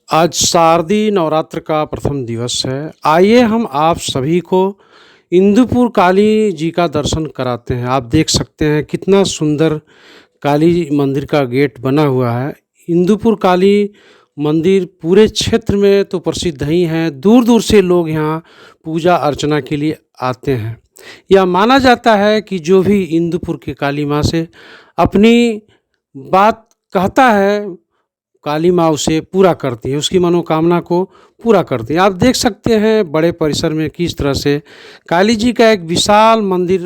आज शारदीय नवरात्र का प्रथम दिवस है। आइए हम आप सभी को इंदुपुर काली जी का दर्शन कराते हैं। आप देख सकते हैं कितना सुंदर काली मंदिर का गेट बना हुआ है। इंदुपुर काली मंदिर पूरे क्षेत्र में तो प्रसिद्ध ही है, दूर-दूर से लोग यहाँ पूजा अर्चना के लिए आते हैं। यह माना जाता है कि जो भी इंदुपुर की काली माँ से अपनी बात कहता है, काली माँ उसे पूरा करती है, उसकी मनोकामना को पूरा करती है। आप देख सकते हैं बड़े परिसर में किस तरह से काली जी का एक विशाल मंदिर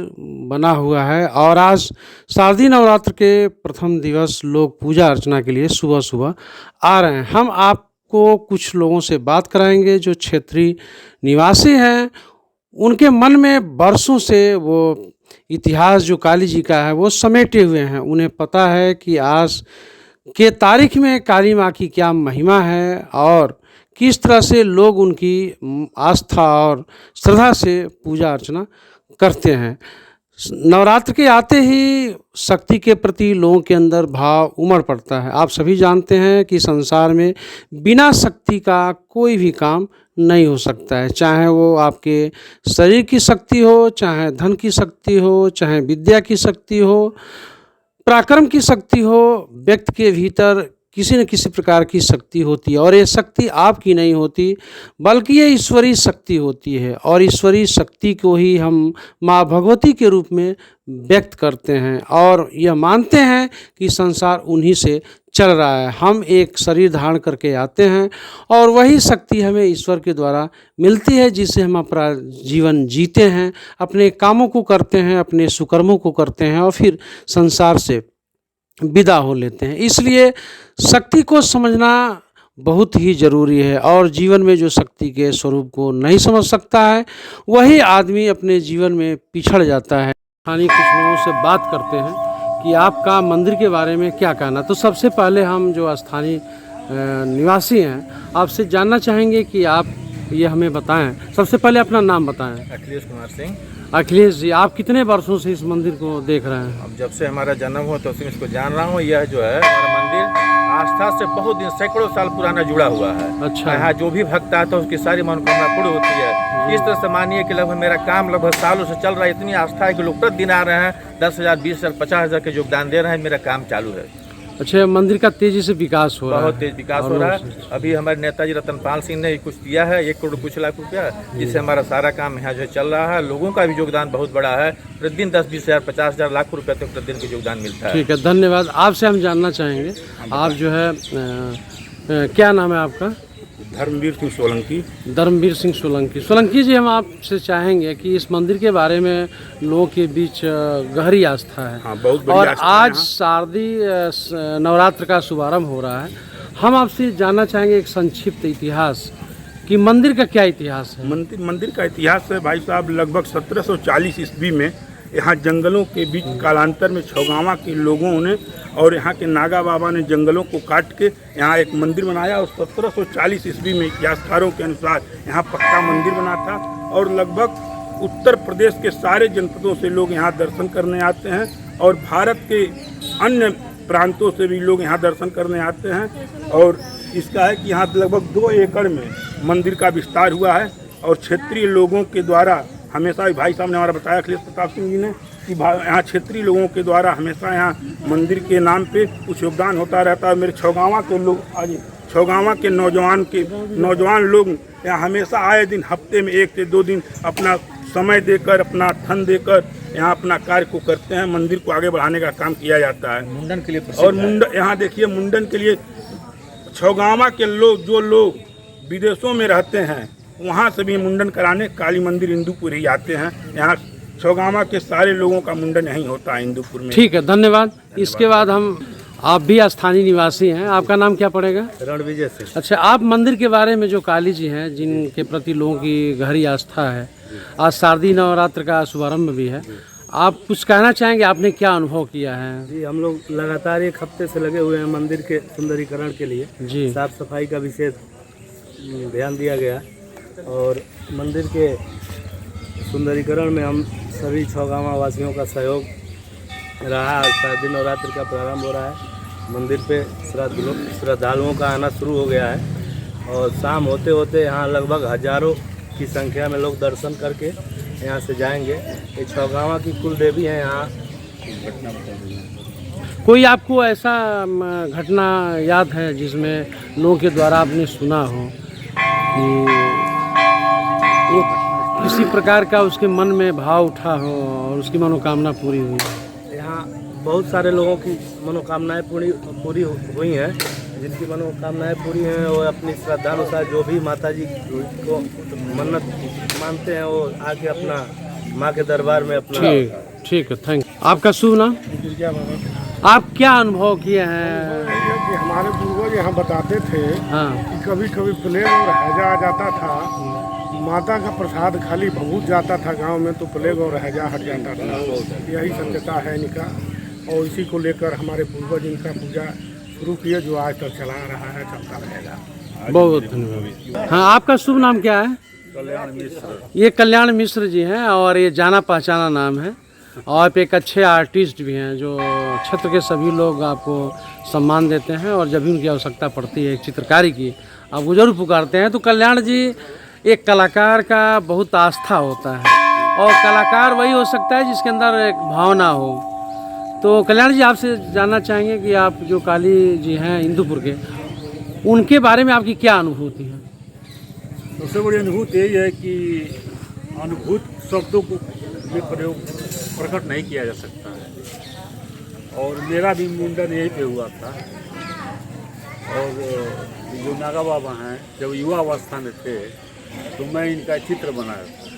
बना हुआ है और आज शारदीय नवरात्र के प्रथम दिवस लोग पूजा अर्चना के लिए सुबह-सुबह आ रहे हैं। हम आपको कुछ लोगों से बात कराएँगे जो क्षेत्रीय निवासी हैं, उनके मन में वर्षों से वो इतिहास जो काली जी का है वो समेटे हुए हैं। उन्हें पता है कि आज के तारीख में काली माँ की क्या महिमा है और किस तरह से लोग उनकी आस्था और श्रद्धा से पूजा अर्चना करते हैं। नवरात्र के आते ही शक्ति के प्रति लोगों के अंदर भाव उमड़ पड़ता है। आप सभी जानते हैं कि संसार में बिना शक्ति का कोई भी काम नहीं हो सकता है, चाहे वो आपके शरीर की शक्ति हो, चाहे धन की शक्ति हो, चाहे विद्या की शक्ति हो, पराक्रम की शक्ति हो। व्यक्ति के भीतर किसी न किसी प्रकार की शक्ति होती है और ये शक्ति आपकी नहीं होती बल्कि ये ईश्वरीय शक्ति होती है और ईश्वरीय शक्ति को ही हम माँ भगवती के रूप में व्यक्त करते हैं और यह मानते हैं कि संसार उन्हीं से चल रहा है। हम एक शरीर धारण करके आते हैं और वही शक्ति हमें ईश्वर के द्वारा मिलती है जिससे हम अपना जीवन जीते हैं, अपने कामों को करते हैं, अपने सुकर्मों को करते हैं और फिर संसार से विदा हो लेते हैं। इसलिए शक्ति को समझना बहुत ही ज़रूरी है और जीवन में जो शक्ति के स्वरूप को नहीं समझ सकता है वही आदमी अपने जीवन में पिछड़ जाता है। स्थानीय कुछ लोगों से बात करते हैं कि आपका मंदिर के बारे में क्या कहना। तो सबसे पहले हम जो स्थानीय निवासी हैं आपसे जानना चाहेंगे कि आप ये हमें बताएं। सबसे पहले अपना नाम बताएं। अखिलेश कुमार सिंह। अखिलेश जी, आप कितने वर्षों से इस मंदिर को देख रहे हैं? अब जब से हमारा जन्म हुआ तो से इसको जान रहा हूँ। यह जो है हमारा मंदिर आस्था से बहुत दिन सैकड़ों साल पुराना जुड़ा हुआ है। अच्छा। यहाँ जो भी भक्त आता है उसकी सारी मनोकामना पूर्ण होती है। इस तरह से मानिए कि लगभग मेरा काम लगभग सालों से चल रहा है। इतनी आस्था है कि लोग प्रतिदिन आ रहे हैं, 10,000, 20,000, 50,000 के योगदान दे रहे हैं। मेरा काम चालू है। अच्छा, मंदिर का तेजी से विकास हो रहा है। बहुत तेज विकास हो रहा है। अभी हमारे नेताजी रतनपाल सिंह ने कुछ दिया है, 1 करोड़ कुछ लाख रुपया, जिससे हमारा सारा काम यहाँ जो चल रहा है। लोगों का भी योगदान बहुत बड़ा है। प्रतिदिन 10-20,000, 50,000, लाख रुपये तक प्रतिदिन का योगदान मिलता है। ठीक है, धन्यवाद। आपसे हम जानना चाहेंगे, आप जो है क्या नाम है आपका? धर्मवीर सिंह सोलंकी। धर्मवीर सिंह सोलंकी। सोलंकी जी, हम आपसे चाहेंगे कि इस मंदिर के बारे में लोगों के बीच गहरी आस्था है। हाँ, बहुत बड़ी और आस्था आज शारदीय नवरात्र का शुभारंभ हो रहा है। हम आपसे जानना चाहेंगे एक संक्षिप्त इतिहास कि मंदिर का क्या इतिहास है। मंदिर का इतिहास है भाई साहब, लगभग 1740 ईस्वी में यहाँ जंगलों के बीच कालांतर में छौगावा के लोगों ने और यहाँ के नागा बाबा ने जंगलों को काट के यहाँ एक मंदिर बनाया और 1740 ईस्वी में इतिहासकारों के अनुसार यहाँ पक्का मंदिर बना था और लगभग उत्तर प्रदेश के सारे जनपदों से लोग यहाँ दर्शन करने आते हैं और भारत के अन्य प्रांतों से भी लोग यहाँ दर्शन करने आते हैं। और इसका है कि यहाँ लगभग 2 एकड़ में मंदिर का विस्तार हुआ है और क्षेत्रीय लोगों के द्वारा हमेशा ही, भाई साहब ने हमारा बताया अखिलेश प्रताप सिंह जी ने, कि यहाँ क्षेत्रीय लोगों के द्वारा हमेशा यहाँ मंदिर के नाम पे कुछ योगदान होता रहता है। मेरे छौगावा के लोग, आज छौगावा के नौजवान लोग यहाँ हमेशा आए दिन हफ्ते में 1 से 2 दिन अपना समय देकर, अपना धन देकर यहाँ अपना कार्य को करते हैं। मंदिर को आगे बढ़ाने का काम किया जाता है। मुंडन के लिए और यहाँ देखिए, मुंडन के लिए छौगावा के लोग, जो लोग विदेशों में रहते हैं, वहाँ से भी मुंडन कराने काली मंदिर इंदुपुर ही आते हैं। यहाँ छौगावा के सारे लोगों का मुंडन यहीं होता है इंदुपुर में। ठीक है, धन्यवाद। इसके बाद आप भी स्थानीय निवासी हैं, आपका नाम क्या पड़ेगा? रणविजय सिंह। अच्छा, आप मंदिर के बारे में, जो काली जी हैं जिनके प्रति लोगों की गहरी आस्था है, आज शारदीय नवरात्र का शुभारंभ भी है, आप कुछ कहना चाहेंगे? आपने क्या अनुभव किया है? जी, हम लोग लगातार 1 हफ्ते से लगे हुए हैं मंदिर के सुंदरीकरण के लिए। जी, साफ सफाई का विशेष ध्यान दिया गया और मंदिर के सुंदरीकरण में हम सभी छौगावा वासियों का सहयोग रहा। शारदीय नवरात्र का प्रारंभ हो रहा है। मंदिर पे श्रद्धालुओं का आना शुरू हो गया है और शाम होते होते यहाँ लगभग हजारों की संख्या में लोग दर्शन करके यहाँ से जाएंगे। ये छौगावा की कुल देवी हैं यहाँ। कोई आपको ऐसा घटना याद है जिसमें लोगों के द्वारा आपने सुना हो कि वो किसी प्रकार का उसके मन में भाव उठा हो और उसकी मनोकामना पूरी हुई? यहाँ बहुत सारे लोगों की मनोकामनाएं पूरी हुई हैं। जिनकी मनोकामनाएं पूरी हैं वो अपनी श्रद्धानुसार जो भी माता जी को मन्नत मानते हैं वो आके अपना माँ के दरबार में अपना। ठीक है, थैंक यू। आपका शुभ नाम? आप क्या अनुभव किए हैं? कि हमारे पूर्वज यहाँ बताते थे हाँ, कि कभी कभी प्लेग और हैजा आ जाता था, माता का प्रसाद खाली भभूत जाता था गांव में तो प्लेग और हैजा हट जाता था। यही सत्यता है इनका और इसी को लेकर हमारे पूर्वज इनका पूजा शुरू किए जो आज तक चला रहा है, चलता रहेगा। बहुत धन्यवाद। हाँ, आपका शुभ नाम क्या है? कल्याण मिश्र। ये कल्याण मिश्र जी हैं और ये जाना पहचाना नाम है और आप एक अच्छे आर्टिस्ट भी हैं जो क्षेत्र के सभी लोग आपको सम्मान देते हैं और जब भी उनकी आवश्यकता पड़ती है एक चित्रकारी की आपको जरूर पुकारते हैं। तो कल्याण जी, एक कलाकार का बहुत आस्था होता है और कलाकार वही हो सकता है जिसके अंदर एक भावना हो। तो कल्याण जी, आपसे जानना चाहेंगे कि आप जो काली जी हैं इंदुपुर के, उनके बारे में आपकी क्या अनुभूति है? सबसे बड़ी अनुभूति यही है कि अनुभूत शब्दों को में प्रयोग प्रकट नहीं किया जा सकता है। और मेरा भी मुंडन यहीं पे हुआ था। और जो नागा बाबा हैं जब युवा अवस्था में थे तो मैं इनका चित्र बनाया था।